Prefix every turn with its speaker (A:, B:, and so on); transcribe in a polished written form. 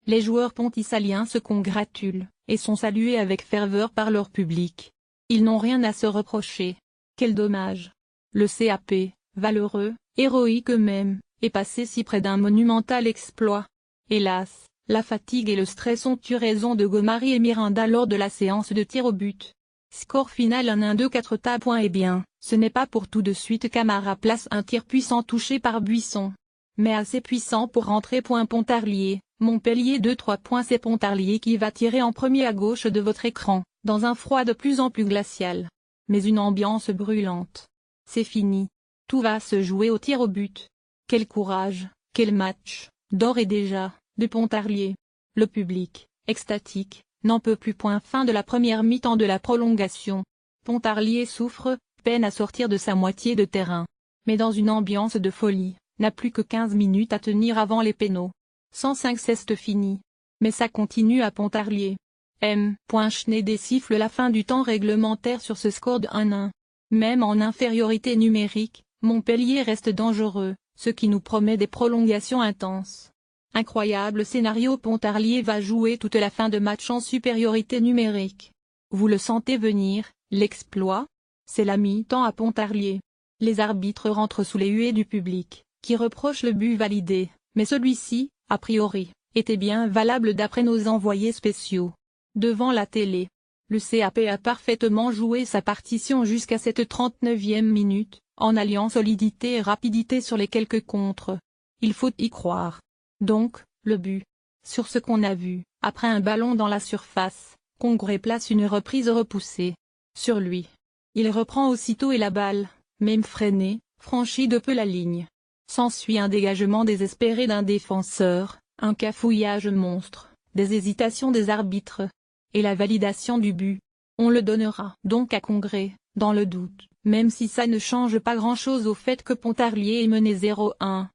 A: Les joueurs pontissaliens se congratulent, et sont salués avec ferveur par leur public. Ils n'ont rien à se reprocher. Quel dommage! Le CAP, valeureux, héroïque même, est passé si près d'un monumental exploit. Hélas, la fatigue et le stress ont eu raison de Gomari et Miranda lors de la séance de tir au but. Score final 1-1-2-4 tabs. Eh bien, ce n'est pas pour tout de suite. Camara place un tir puissant touché par Buisson. Mais assez puissant pour rentrer. Pontarlier, Montpellier 2-3. C'est Pontarlier qui va tirer en premier à gauche de votre écran, dans un froid de plus en plus glacial. Mais une ambiance brûlante. C'est fini. Tout va se jouer au tir au but. Quel courage, quel match, d'or et déjà, de Pontarlier. Le public, extatique, n'en peut plus. Fin de la première mi-temps. De la prolongation. Pontarlier souffre, peine à sortir de sa moitié de terrain. Mais dans une ambiance de folie, n'a plus que 15 minutes à tenir avant les pénaux. 105 c'est fini. Mais ça continue à Pontarlier. Schneider siffle la fin du temps réglementaire sur ce score de 1-1. Même en infériorité numérique, Montpellier reste dangereux, ce qui nous promet des prolongations intenses. Incroyable scénario. Pontarlier va jouer toute la fin de match en supériorité numérique. Vous le sentez venir, l'exploit? C'est la mi-temps à Pontarlier. Les arbitres rentrent sous les huées du public, qui reproche le but validé, mais celui-ci, a priori, était bien valable d'après nos envoyés spéciaux. Devant la télé, le CAP a parfaitement joué sa partition jusqu'à cette 39e minute, en alliant solidité et rapidité sur les quelques contres. Il faut y croire. Donc, le but. Sur ce qu'on a vu, après un ballon dans la surface, Congré place une reprise repoussée. Sur lui. Il reprend aussitôt et la balle, même freinée, franchit de peu la ligne. S'ensuit un dégagement désespéré d'un défenseur, un cafouillage monstre, des hésitations des arbitres. Et la validation du but. On le donnera donc à Congré, dans le doute, même si ça ne change pas grand-chose au fait que Pontarlier est mené 0-1.